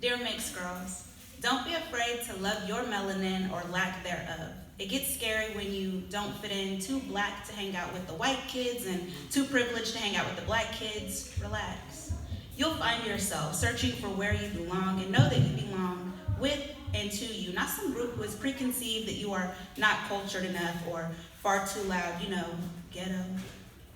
Dear mixed girls, don't be afraid to love your melanin or lack thereof. It gets scary when you don't fit in, too black to hang out with the white kids and too privileged to hang out with the black kids. Relax. You'll find yourself searching for where you belong and know that you belong with and to you, not some group who is preconceived that you are not cultured enough or far too loud, ghetto.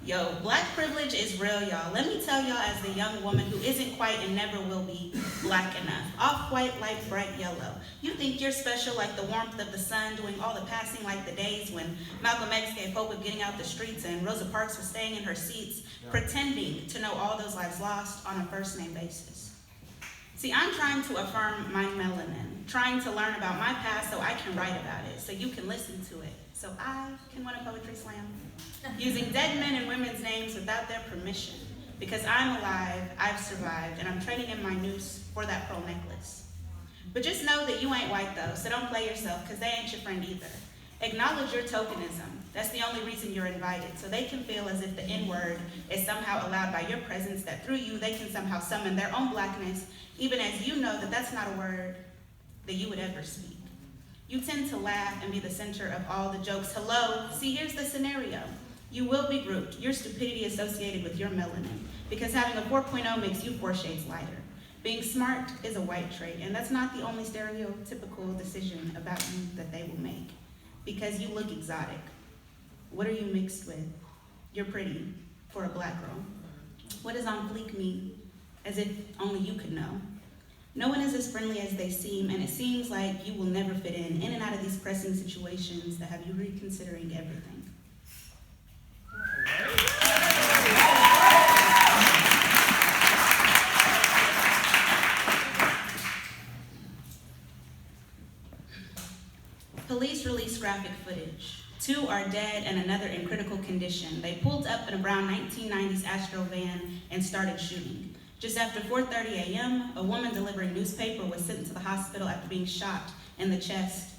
Yo, black privilege is real, y'all. Let me tell y'all, as the young woman who isn't quite and never will be black enough. Off-white, light, bright yellow. You think you're special like the warmth of the sun, doing all the passing like the days when Malcolm X gave hope of getting out the streets and Rosa Parks was staying in her seats, pretending to know all those lives lost on a first-name basis. See, I'm trying to affirm my melanin, trying to learn about my past so I can write about it, so you can listen to it, so I can win a poetry slam. Using dead men and women's names without their permission. Because I'm alive, I've survived, and I'm trading in my noose for that pearl necklace. But just know that you ain't white though, so don't play yourself, because they ain't your friend either. Acknowledge your tokenism. That's the only reason you're invited, so they can feel as if the N-word is somehow allowed by your presence, that through you they can somehow summon their own blackness, even as you know that that's not a word that you would ever speak. You tend to laugh and be the center of all the jokes. Hello, see, here's the scenario. You will be grouped, your stupidity associated with your melanin, because having a 4.0 makes you 4 shades lighter. Being smart is a white trait, and that's not the only stereotypical decision about you that they will make, because you look exotic. What are you mixed with? You're pretty for a black girl. What does on fleek mean? As if only you could know. No one is as friendly as they seem, and it seems like you will never fit in and out of these pressing situations that have you reconsidering everything. Police released graphic footage. 2 are dead and another in critical condition. They pulled up in a brown 1990s Astro van and started shooting. Just after 4:30 a.m., a woman delivering newspaper was sent to the hospital after being shot in the chest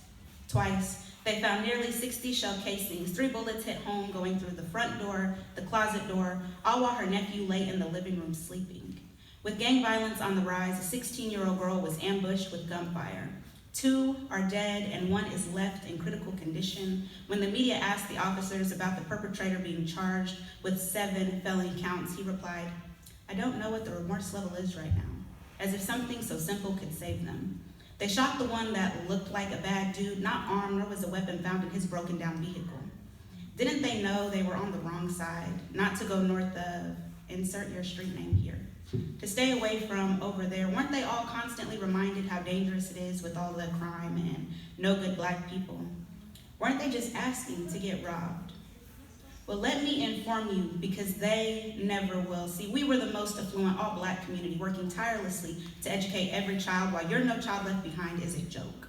twice. They found nearly 60 shell casings. 3 bullets hit home, going through the front door, the closet door, all while her nephew lay in the living room sleeping. With gang violence on the rise, a 16-year-old girl was ambushed with gunfire. 2 are dead and 1 is left in critical condition. When the media asked the officers about the perpetrator being charged with 7 felony counts, he replied, "I don't know what the remorse level is right now," as if something so simple could save them. They shot the one that looked like a bad dude, not armed, nor was a weapon found in his broken down vehicle. Didn't they know they were on the wrong side, not to go north of, insert your street name here, to stay away from over there? Weren't they all constantly reminded how dangerous it is with all the crime and no good black people? Weren't they just asking to get robbed? Well, let me inform you, because they never will. See, we were the most affluent all-black community, working tirelessly to educate every child, while your No Child Left Behind is a joke.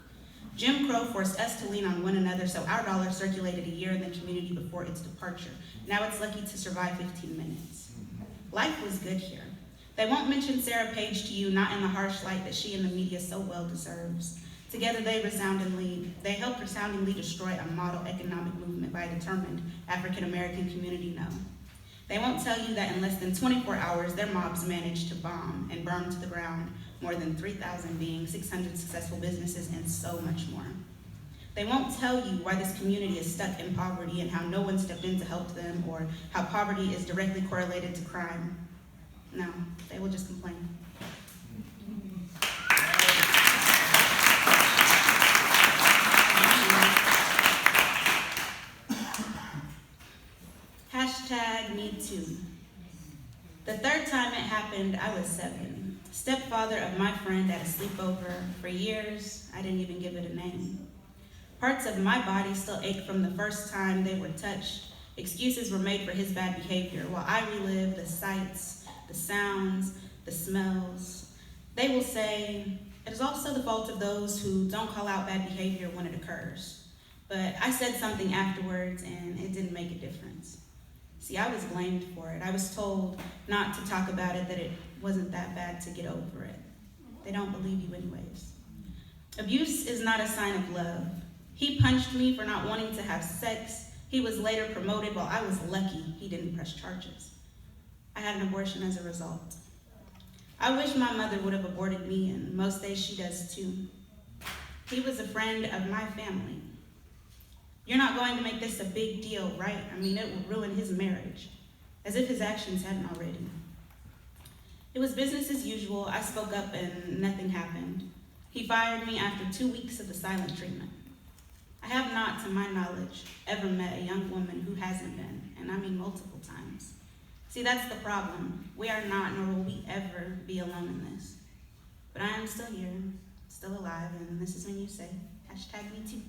Jim Crow forced us to lean on one another, so our dollar circulated a year in the community before its departure. Now it's lucky to survive 15 minutes. Life was good here. They won't mention Sarah Page to you, not in the harsh light that she and the media so well deserves. Together they helped resoundingly destroy a model economic movement by a determined African-American community, no. They won't tell you that in less than 24 hours, their mobs managed to bomb and burn to the ground more than 3,000 beings, 600 successful businesses, and so much more. They won't tell you why this community is stuck in poverty and how no one stepped in to help them, or how poverty is directly correlated to crime. No, they will just complain. #MeToo. The 3rd time it happened, I was 7. Stepfather of my friend at a sleepover. For years, I didn't even give it a name. Parts of my body still ache from the first time they were touched. Excuses were made for his bad behavior, while I relive the sights, the sounds, the smells. They will say, it is also the fault of those who don't call out bad behavior when it occurs. But I said something afterwards, and it didn't make a difference. See, I was blamed for it. I was told not to talk about it, that it wasn't that bad to get over it. They don't believe you anyways. Abuse is not a sign of love. He punched me for not wanting to have sex. He was later promoted while I was lucky he didn't press charges. I had an abortion as a result. I wish my mother would have aborted me, and most days she does too. He was a friend of my family. You're not going to make this a big deal, right? I mean, it will ruin his marriage. As if his actions hadn't already. It was business as usual. I spoke up and nothing happened. He fired me after 2 weeks of the silent treatment. I have not, to my knowledge, ever met a young woman who hasn't been, and I mean multiple times. See, that's the problem. We are not, nor will we ever be alone in this. But I am still here, still alive, and this is when you say, #me too.